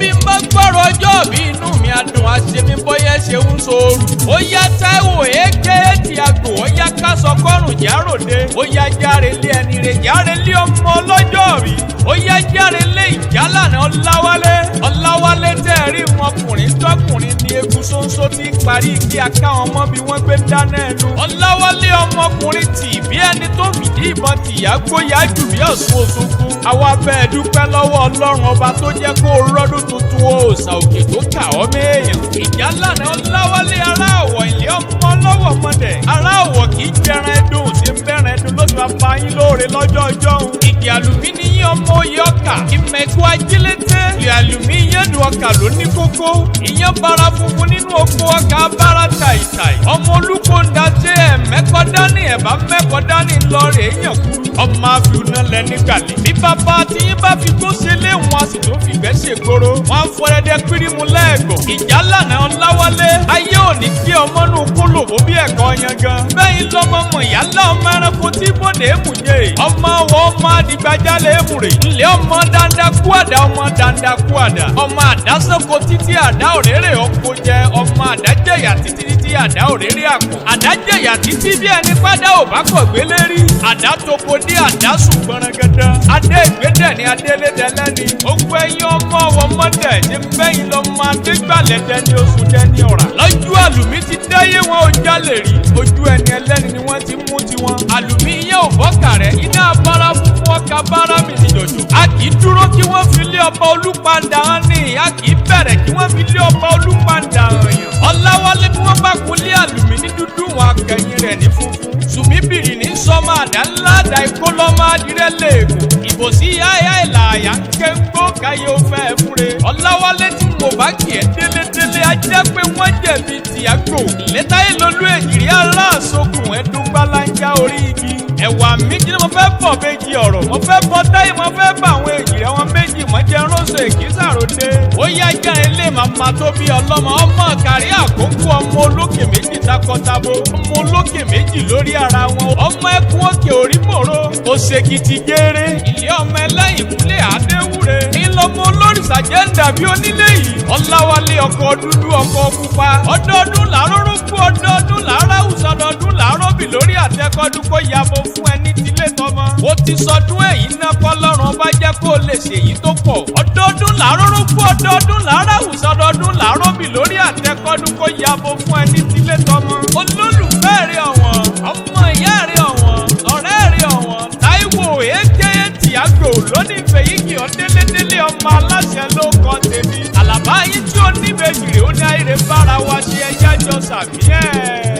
bí n bá gbọ́rọ̀ ọjọ́ bí inú mi á dùn àṣemí bóyá ṣe ń sòrò. Ó yá Táíwò èké ti àgbò ó yá ká sọ kọ́rùn járòde. Ó yá járe lé ẹni rè járe lé ọmọ ọlọ́jọ́ bí. Ó yá járe lé ìjálànà Ọláwálé tẹ́ rí ọmọkùnrin tọkùnrin ní egun ṣóńṣó tí parí kí aká ọmọ bí wọ́n gbé dáná ẹnu. Ọláwálé ọmọkùnrin tì bí ẹni tó fìdí ìbọn tìyà gbóyà jù bí Ọ̀ṣun Òṣogbo. Àwa bẹ́ẹ̀ dúpẹ́ lọ́wọ́ Ọlọ́run ọba tó jẹ́ kó rọ́dún tuntun òòṣà òkè tó kà ọ́ méèyàn. Ìjálànà Ọláwálé ará ọ̀wọ̀ ilé ọmọ lọ́wọ́ mọ́dẹ̀. Ará ọ̀wọ̀ kì í jẹran ẹdùn sí ń bẹ̀rẹ̀ ẹdùn ló ti máa pa yín lóore lọ́jọ́ ọjọ́ òun. Ìgì àlùmíní yín ọmọ oyè ọkà. Ìmẹ̀kọ ajílété. Ìlẹ̀ àlùmí yẹn dùn ọkà ló ní kókó. Ìyẹn bara funfun nínú oko ọkà bára tàìtàì. Ọmọ olúkọ ń da jẹ́ ẹ̀mẹ́kọ dání ẹ̀bá mẹ́kọ dání lọ rè é yàn kúrú. Ọmọ àfihàn lẹ nígbàlè. Bí bàbá tí yín bá fi gbó ṣe lé wọn a sì tó fi gbẹ́ ṣègboro. Wọ́n á fọdẹ́dẹ́ pírímù lẹ́ẹ̀gọ̀. Ìjálànà Ọláwálé. Ayé òní gbé ọmọ nù kólòbó bí ẹ̀kọ́ yangan. Bẹ́yìn lọ́mọ mọ̀ ìyálà ọmọ ẹranko tí bòde èmùyé. Ọmọ wọ ọmọ adigbajálẹ̀ èmùrè. Ilé ọmọ dandaku àdá ọmọ dandaku àdá. Ọmọ àdásọ́kọ títí àdá òréré ọkọ jẹ. Ọmọ àdájẹ̀yà títí àdá òréré àpò. Àdájẹ̀yà títí bí ẹni pádà ò bá kọ̀ gbélé rí. Àdá toko dé àdá sùn gbọ̀nrangandá. Adé ìgbédẹ̀ ni adélédè lẹ́ni. Ó gbé yín ọmọ ọwọ́ mọ́dẹ̀ ṣe ń bẹ́yìn lọ́mọ adégbàlẹ̀ dẹni oṣù dẹni ọ̀rà. Lọ́jú àlùmí ti dáyé wọn ò jálè rí. Ojú ẹni ẹlẹ́ni ni wọ́n ti mú tiwọn. Àlùmí yẹn ò bọ́kà rẹ̀. Iná abára funfun ọkà bára mi ní jòjò. A kì í dúró kí wọ́n fi lé ọba Olúpàndà hàn ní. A kì í bẹ̀rẹ̀ kí wọ́n fi lé ọba Olúpàndà hàn yàn. Ọláwálé bí wọ́n bá kun lé àlùmí ní dúdú wọn akẹ́yìn rẹ̀ ní funfun. Sùmíbìrì ní sọ́mọ àdá ńlá àdá ikó lọ́mọ adìrẹ́ lẹ́ẹ̀kọ́. Ìbò sí yáyá ìlàyà ń ké ń gbó káyé ó fẹ́ fúre. Ọláwálé tí mo bá kì í délédélé á jẹ́ pé wọ́n jẹ̀bi tìyàgbò. Létáyé lolú èjìrí aláàsokùn ẹ̀dùn gbáláńjá orí igi. Ẹ̀wà méjì ni mo fẹ́ bọ̀ méjì ọ̀rọ̀. Mo fẹ́ bọ́ táyé mo fẹ́ bá àwọn èjìrí wọn méjì mọ́ jẹ́ rọ́ṣọ èkìsàròdé. Ó yá jáde lé màmá tó bí ọlọ́mọ ọmọ kárí àkókò ọmọ olókè méjì takọtabo. Ọmọ olókè méjì lórí ara wọn. Ọmọ ẹkún òkè orí mòró. Ó ṣe gidi géré. Ilé ọmọ ẹlẹ́yìn kúlẹ̀ àdéwúre. Ìlọmọ olórìṣà jẹ́ ń dàbí onílé yìí. Ọláwálé ọkọ̀ dúdú ọkọ̀ pupa. Ọdọọdún làárọ̀ kú ọdọọdún làárọ̀ àwùsọ ọdọọdún làárọ̀ bì lórí àtẹkọ́dún kó yàbọ̀ fún ẹni tílé tọmọ. Ó ti sọdún èyí ná kọ́lọ́run bá jẹ́ kó lè ṣèyí tó pọ̀. Ọdọọdún làárọ̀ kú ọdọọdún làárọ̀ àwùsọ ọdọọdún làárọ̀ bì lórí àtẹkọ́dún kó yàbọ̀ fún ẹni tílé tọmọ. Olólùfẹ́ rẹ̀ ọ̀wọ́n, ọmọ ìyá rẹ̀ ọ̀wọ́n, ọ̀rẹ́ rẹ̀ ọ̀wọ́n. Táíwò èké ti àgbò lónìí fèyíkì ọ̀dẹ́lẹ́dẹ́lẹ́ ọmọ aláṣẹ ló kọ́ tèmi. Àlàbá yín tí ó níbejì rè ó ní àìrè bára wa ṣe ẹjẹ́ jọ sàmì ẹ̀.